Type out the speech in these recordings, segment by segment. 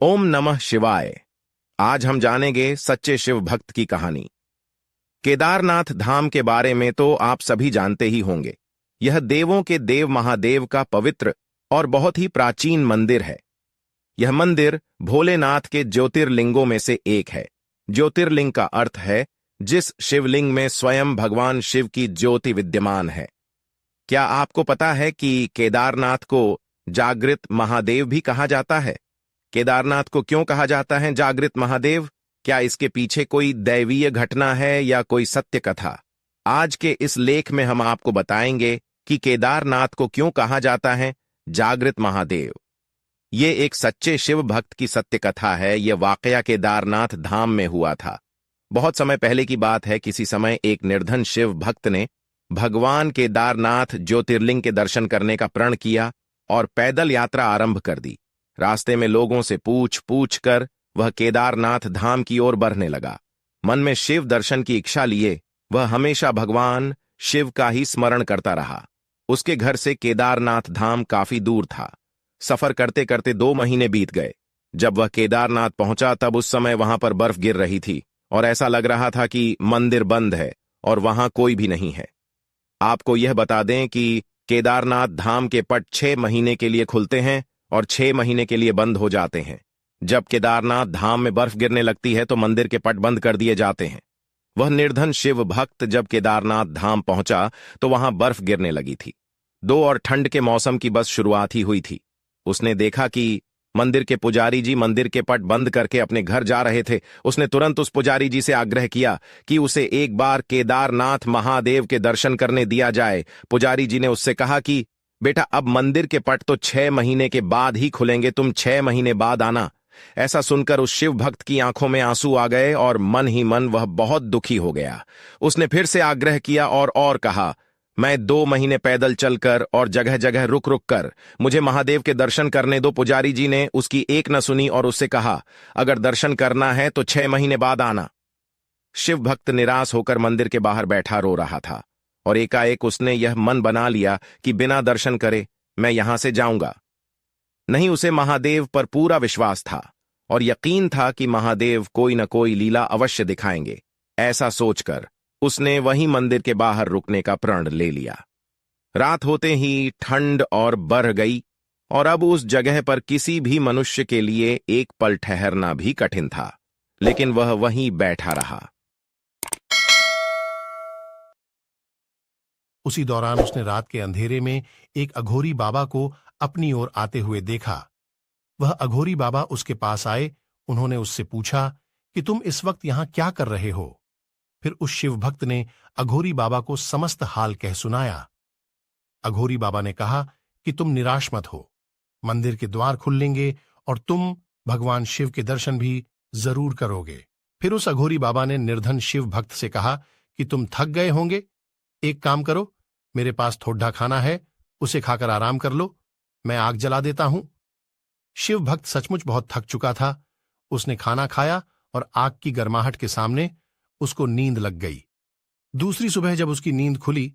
ओम नमः शिवाय। आज हम जानेंगे सच्चे शिव भक्त की कहानी। केदारनाथ धाम के बारे में तो आप सभी जानते ही होंगे। यह देवों के देव महादेव का पवित्र और बहुत ही प्राचीन मंदिर है। यह मंदिर भोलेनाथ के ज्योतिर्लिंगों में से एक है। ज्योतिर्लिंग का अर्थ है जिस शिवलिंग में स्वयं भगवान शिव की ज्योति विद्यमान है। क्या आपको पता है कि केदारनाथ को जागृत महादेव भी कहा जाता है? केदारनाथ को क्यों कहा जाता है जागृत महादेव? क्या इसके पीछे कोई दैवीय घटना है या कोई सत्य कथा? आज के इस लेख में हम आपको बताएंगे कि केदारनाथ को क्यों कहा जाता है जागृत महादेव। ये एक सच्चे शिव भक्त की सत्य कथा है। यह वाकया केदारनाथ धाम में हुआ था। बहुत समय पहले की बात है। किसी समय एक निर्धन शिव भक्त ने भगवान केदारनाथ ज्योतिर्लिंग के दर्शन करने का प्रण किया और पैदल यात्रा आरंभ कर दी। रास्ते में लोगों से पूछ पूछ कर वह केदारनाथ धाम की ओर बढ़ने लगा। मन में शिव दर्शन की इच्छा लिए वह हमेशा भगवान शिव का ही स्मरण करता रहा। उसके घर से केदारनाथ धाम काफी दूर था। सफर करते करते 2 महीने बीत गए। जब वह केदारनाथ पहुंचा तब उस समय वहां पर बर्फ गिर रही थी और ऐसा लग रहा था कि मंदिर बंद है और वहां कोई भी नहीं है। आपको यह बता दें कि केदारनाथ धाम के पट 6 महीने के लिए खुलते हैं और 6 महीने के लिए बंद हो जाते हैं। जब केदारनाथ धाम में बर्फ गिरने लगती है तो मंदिर के पट बंद कर दिए जाते हैं। वह निर्धन शिव भक्त जब केदारनाथ धाम पहुंचा तो वहां बर्फ गिरने लगी थी। 2 और ठंड के मौसम की बस शुरुआत ही हुई थी। उसने देखा कि मंदिर के पुजारी जी मंदिर के पट बंद करके अपने घर जा रहे थे। उसने तुरंत उस पुजारी जी से आग्रह किया कि उसे एक बार केदारनाथ महादेव के दर्शन करने दिया जाए। पुजारी जी ने उससे कहा कि बेटा, अब मंदिर के पट तो 6 महीने के बाद ही खुलेंगे, तुम 6 महीने बाद आना। ऐसा सुनकर उस शिव भक्त की आंखों में आंसू आ गए और मन ही मन वह बहुत दुखी हो गया। उसने फिर से आग्रह किया और कहा, मैं 2 महीने पैदल चलकर और जगह जगह रुक रुक कर मुझे महादेव के दर्शन करने दो। पुजारी जी ने उसकी एक न सुनी और उससे कहा, अगर दर्शन करना है तो 6 महीने बाद आना। शिव भक्त निराश होकर मंदिर के बाहर बैठा रो रहा था और एकाएक उसने यह मन बना लिया कि बिना दर्शन करे मैं यहां से जाऊंगा नहीं। उसे महादेव पर पूरा विश्वास था और यकीन था कि महादेव कोई न कोई लीला अवश्य दिखाएंगे। ऐसा सोचकर उसने वहीं मंदिर के बाहर रुकने का प्रण ले लिया। रात होते ही ठंड और बढ़ गई और अब उस जगह पर किसी भी मनुष्य के लिए एक पल ठहरना भी कठिन था। लेकिन वह वहीं बैठा रहा। उसी दौरान उसने रात के अंधेरे में एक अघोरी बाबा को अपनी ओर आते हुए देखा। वह अघोरी बाबा उसके पास आए। उन्होंने उससे पूछा कि तुम इस वक्त यहां क्या कर रहे हो? फिर उस शिव भक्त ने अघोरी बाबा को समस्त हाल कह सुनाया। अघोरी बाबा ने कहा कि तुम निराश मत हो, मंदिर के द्वार खुल लेंगे और तुम भगवान शिव के दर्शन भी जरूर करोगे। फिर उस अघोरी बाबा ने निर्धन शिव भक्त से कहा कि तुम थक गए होंगे, एक काम करो, मेरे पास थोड़ा खाना है, उसे खाकर आराम कर लो, मैं आग जला देता हूं। शिव भक्त सचमुच बहुत थक चुका था। उसने खाना खाया और आग की गर्माहट के सामने उसको नींद लग गई। दूसरी सुबह जब उसकी नींद खुली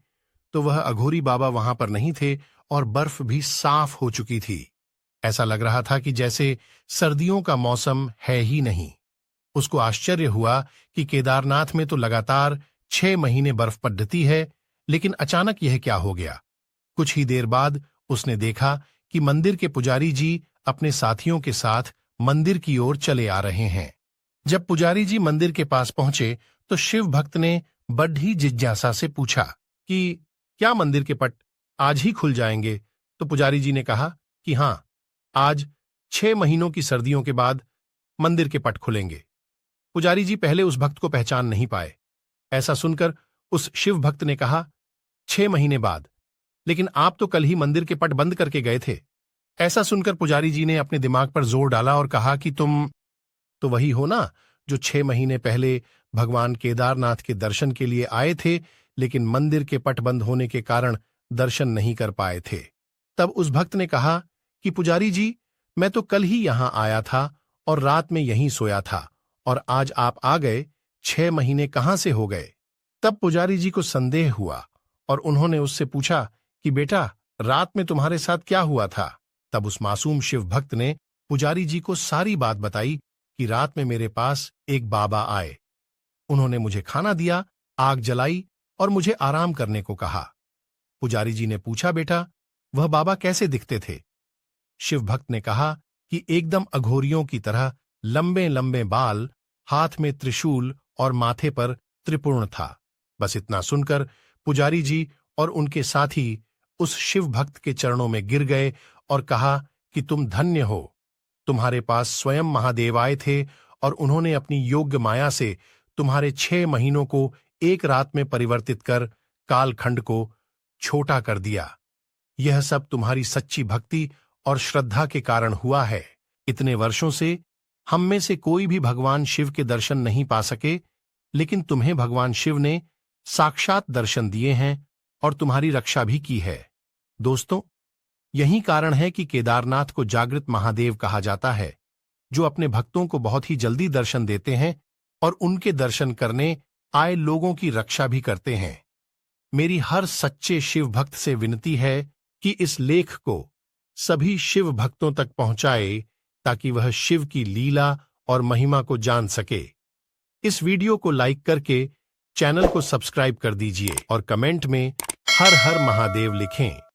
तो वह अघोरी बाबा वहां पर नहीं थे और बर्फ भी साफ हो चुकी थी। ऐसा लग रहा था कि जैसे सर्दियों का मौसम है ही नहीं। उसको आश्चर्य हुआ कि केदारनाथ में तो लगातार 6 महीने बर्फ पड़ती है, लेकिन अचानक यह क्या हो गया। कुछ ही देर बाद उसने देखा कि मंदिर के पुजारी जी अपने साथियों के साथ मंदिर की ओर चले आ रहे हैं। जब पुजारी जी मंदिर के पास पहुंचे तो शिव भक्त ने बड़ी जिज्ञासा से पूछा कि क्या मंदिर के पट आज ही खुल जाएंगे? तो पुजारी जी ने कहा कि हां, आज 6 महीनों की सर्दियों के बाद मंदिर के पट खुलेंगे। पुजारी जी पहले उस भक्त को पहचान नहीं पाए। ऐसा सुनकर उस शिव भक्त ने कहा, 6 महीने बाद? लेकिन आप तो कल ही मंदिर के पट बंद करके गए थे। ऐसा सुनकर पुजारी जी ने अपने दिमाग पर जोर डाला और कहा कि तुम तो वही हो ना जो 6 महीने पहले भगवान केदारनाथ के दर्शन के लिए आए थे, लेकिन मंदिर के पट बंद होने के कारण दर्शन नहीं कर पाए थे। तब उस भक्त ने कहा कि पुजारी जी, मैं तो कल ही यहां आया था और रात में यहीं सोया था और आज आप आ गए, 6 महीने कहां से हो गए? तब पुजारी जी को संदेह हुआ और उन्होंने उससे पूछा कि बेटा, रात में तुम्हारे साथ क्या हुआ था? तब उस मासूम शिव भक्त ने पुजारी जी को सारी बात बताई कि रात में मेरे पास एक बाबा आए। उन्होंने मुझे खाना दिया, आग जलाई और मुझे आराम करने को कहा। पुजारी जी ने पूछा, बेटा वह बाबा कैसे दिखते थे? शिव भक्त ने कहा कि एकदम अघोरियों की तरह, लंबे लंबे बाल, हाथ में त्रिशूल और माथे पर त्रिपुर्ण था। बस इतना सुनकर पुजारी जी और उनके साथी उस शिव भक्त के चरणों में गिर गए और कहा कि तुम धन्य हो, तुम्हारे पास स्वयं महादेव आए थे और उन्होंने अपनी योग्य माया से तुम्हारे 6 महीनों को एक रात में परिवर्तित कर कालखंड को छोटा कर दिया। यह सब तुम्हारी सच्ची भक्ति और श्रद्धा के कारण हुआ है। इतने वर्षों से हम में से कोई भी भगवान शिव के दर्शन नहीं पा सके, लेकिन तुम्हें भगवान शिव ने साक्षात दर्शन दिए हैं और तुम्हारी रक्षा भी की है। दोस्तों, यही कारण है कि केदारनाथ को जागृत महादेव कहा जाता है, जो अपने भक्तों को बहुत ही जल्दी दर्शन देते हैं और उनके दर्शन करने आए लोगों की रक्षा भी करते हैं। मेरी हर सच्चे शिव भक्त से विनती है कि इस लेख को सभी शिव भक्तों तक पहुंचाए, ताकि वह शिव की लीला और महिमा को जान सके। इस वीडियो को लाइक करके चैनल को सब्सक्राइब कर दीजिए और कमेंट में हर हर महादेव लिखें।